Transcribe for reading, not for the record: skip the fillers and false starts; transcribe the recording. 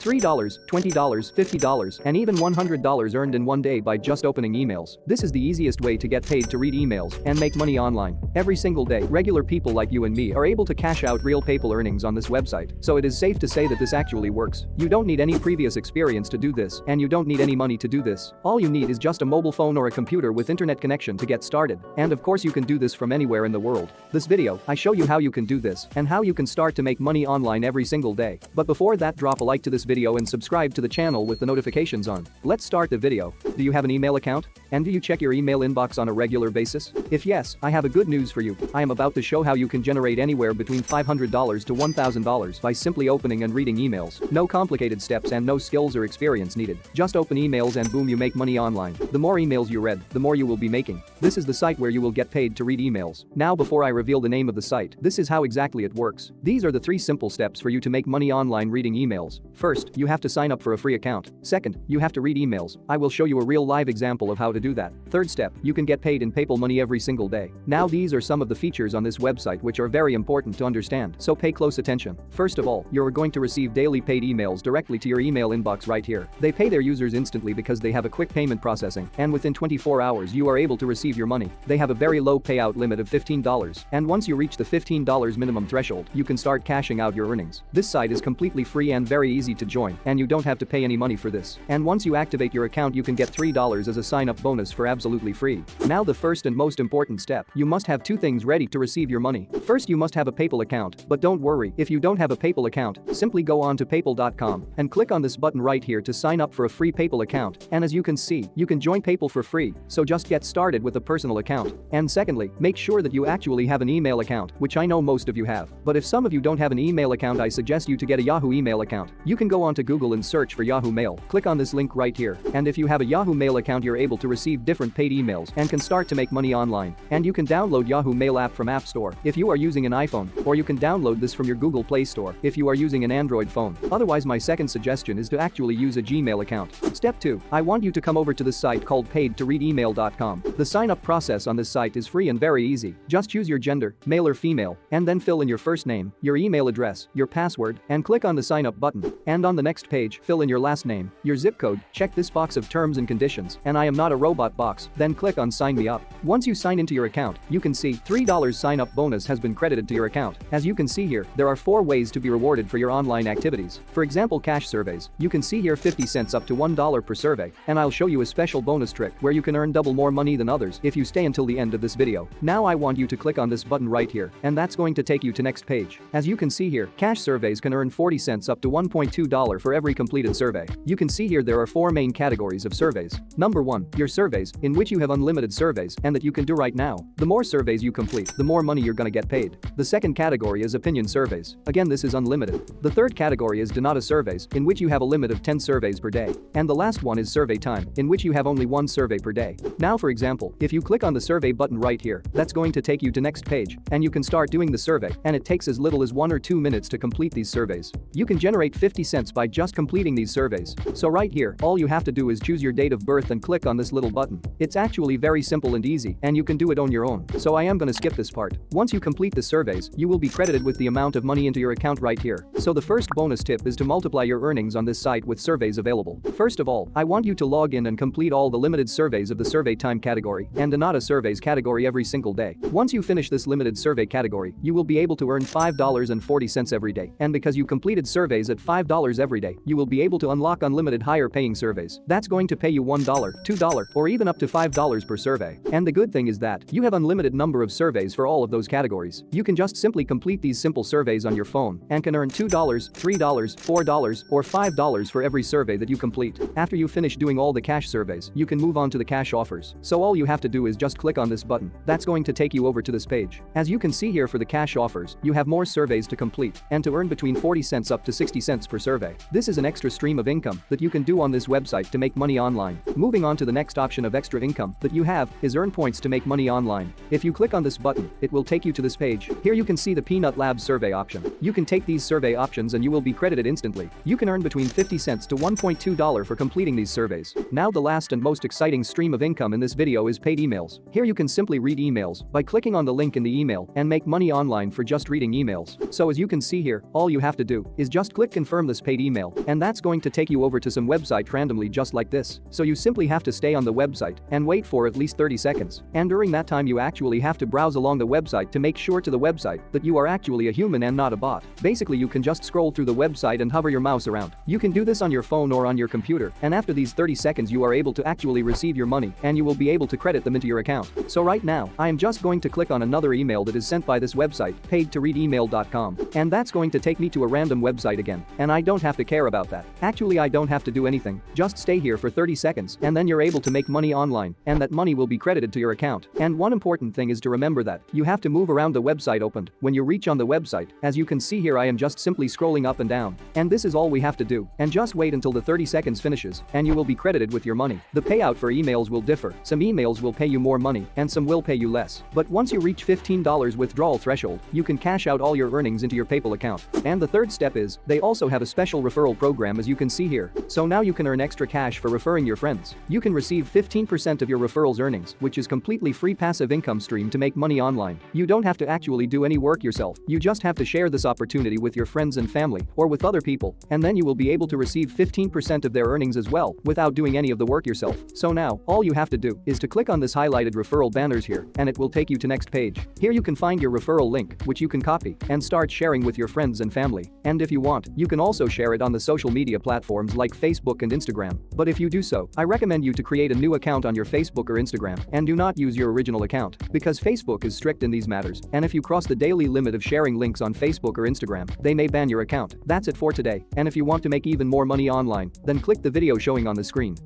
$3, $20, $50, and even $100 earned in one day by just opening emails. This is the easiest way to get paid to read emails and make money online. Every single day, regular people like you and me are able to cash out real PayPal earnings on this website, so it is safe to say that this actually works. You don't need any previous experience to do this, and you don't need any money to do this. All you need is just a mobile phone or a computer with internet connection to get started. And of course you can do this from anywhere in the world. This video, I show you how you can do this and how you can start to make money online every single day. But before that, drop a like to this video and subscribe to the channel with the notifications on. Let's start the video. Do you have an email account? And do you check your email inbox on a regular basis? If yes, I have a good news for you. I am about to show how you can generate anywhere between $500 to $1,000 by simply opening and reading emails. No complicated steps and no skills or experience needed. Just open emails and boom, you make money online. The more emails you read, the more you will be making. This is the site where you will get paid to read emails. Now before I reveal the name of the site, this is how exactly it works. These are the 3 simple steps for you to make money online reading emails. First, you have to sign up for a free account. Second, you have to read emails. I will show you a real live example of how to do that. Third step, you can get paid in PayPal money every single day. Now these are some of the features on this website which are very important to understand, so pay close attention. First of all, you're going to receive daily paid emails directly to your email inbox right here. They pay their users instantly because they have a quick payment processing, and within 24 hours you are able to receive your money. They have a very low payout limit of $15, and once you reach the $15 minimum threshold, you can start cashing out your earnings. This site is completely free and very easy to join, and you don't have to pay any money for this. And once you activate your account, you can get $3 as a sign-up bonus for absolutely free. Now the first and most important step, you must have 2 things ready to receive your money. First, you must have a PayPal account, but don't worry, if you don't have a PayPal account, simply go on to paypal.com and click on this button right here to sign up for a free PayPal account. And as you can see, you can join PayPal for free, so just get started with a personal account. And secondly, make sure that you actually have an email account, which I know most of you have. But if some of you don't have an email account, I suggest you to get a Yahoo email account. You can go on to Google and search for Yahoo Mail. Click on this link right here, and if you have a Yahoo Mail account, you're able to receive different paid emails and can start to make money online. And you can download Yahoo Mail app from App Store if you are using an iPhone, or you can download this from your Google Play Store if you are using an Android phone. Otherwise, my second suggestion is to actually use a Gmail account. Step 2. I want you to come over to this site called paidtoreademail.com. The sign-up process on this site is free and very easy. Just choose your gender, male or female, and then fill in your first name, your email address, your password, and click on the sign up button. And on the next page, fill in your last name, your zip code, check this box of terms and conditions, and I am not a robot box, then click on sign me up. Once you sign into your account, you can see $3 sign up bonus has been credited to your account. As you can see here, there are 4 ways to be rewarded for your online activities. For example, cash surveys. You can see here 50 cents up to $1 per survey, and I'll show you a special bonus trick where you can earn double more money than others if you stay until the end of this video. Now I want you to click on this button right here, and that's going to take you to next page. As you can see here, cash surveys can earn 40 cents up to $1.2 for every completed survey. You can see here there are 4 main categories of surveys. Number 1, your surveys, in which you have unlimited surveys and that you can do right now. The more surveys you complete, the more money you're gonna get paid. The second category is opinion surveys. Again, this is unlimited. The third category is Donata surveys, in which you have a limit of 10 surveys per day. And the last one is survey time, in which you have only 1 survey per day. Now for example, if you click on the survey button right here, that's going to take you to next page, and you can start doing the survey, and it takes as little as 1 or 2 minutes to complete these surveys. You can generate 50 cents by just completing these surveys. So right here, all you have to do is choose your date of birth and click on this little button. It's actually very simple and easy, and you can do it on your own, so I am gonna skip this part. Once you complete the surveys, you will be credited with the amount of money into your account right here. So the first bonus tip is to multiply your earnings on this site with surveys available. First of all, I want you to log in and complete all the limited surveys of the survey time category and Donata surveys category every single day. Once you finish this limited survey category, you will be able to earn $5.40 every day. And because you completed surveys at $5 every day, you will be able to unlock unlimited higher paying surveys. That's going to pay you $1, $2, or even up to $5 per survey. And the good thing is that you have unlimited number of surveys for all of those categories. You can just simply complete these simple surveys on your phone and can earn $2, $3, $4, or $5 for every survey that you complete. After you finish doing all the cash surveys, you can move on to the cash offers. So all you have to do is just click on this button. That's going to take you over to this page. As you can see here, for the cash offers, you have more surveys to complete and to earn between 40 cents up to 60 cents per survey. This is an extra stream of income that you can do on this website to make money online. Moving on to the next option of extra income that you have is earn points to make money online. If you click on this button, it will take you to this page. Here you can see the Peanut Labs survey option. You can take these survey options and you will be credited instantly. You can earn between 50 cents to $1.2 for completing these surveys. Now the last and most exciting stream of income in this video is paid emails. Here you can simply read emails by clicking on the link in the email and make money online for just reading emails. So as you can see here, all you have to do is just click confirm this paid generate email, and that's going to take you over to some website randomly just like this. So you simply have to stay on the website and wait for at least 30 seconds. And during that time you actually have to browse along the website to make sure to the website that you are actually a human and not a bot. Basically you can just scroll through the website and hover your mouse around. You can do this on your phone or on your computer, and after these 30 seconds you are able to actually receive your money and you will be able to credit them into your account. So right now, I am just going to click on another email that is sent by this website, paidtoreademail.com, and that's going to take me to a random website again, and I don't have to care about that. Actually I don't have to do anything, just stay here for 30 seconds and then you're able to make money online, and that money will be credited to your account. And one important thing is to remember that you have to move around the website opened. When you reach on the website, as you can see here I am just simply scrolling up and down, and this is all we have to do, and just wait until the 30 seconds finishes and you will be credited with your money. The payout for emails will differ, some emails will pay you more money and some will pay you less, but once you reach $15 withdrawal threshold, you can cash out all your earnings into your PayPal account. And the third step is, they also have a special referral program as you can see here, so now you can earn extra cash for referring your friends. You can receive 15% of your referrals earnings, which is completely free passive income stream to make money online. You don't have to actually do any work yourself, you just have to share this opportunity with your friends and family or with other people, and then you will be able to receive 15% of their earnings as well without doing any of the work yourself. So now, all you have to do is to click on this highlighted referral banners here and it will take you to next page. Here you can find your referral link, which you can copy and start sharing with your friends and family. And if you want, you can also share it on the social media platforms like Facebook and Instagram. But if you do so, I recommend you to create a new account on your Facebook or Instagram and do not use your original account, because Facebook is strict in these matters, and if you cross the daily limit of sharing links on Facebook or Instagram, they may ban your account. That's it for today, and if you want to make even more money online, then click the video showing on the screen.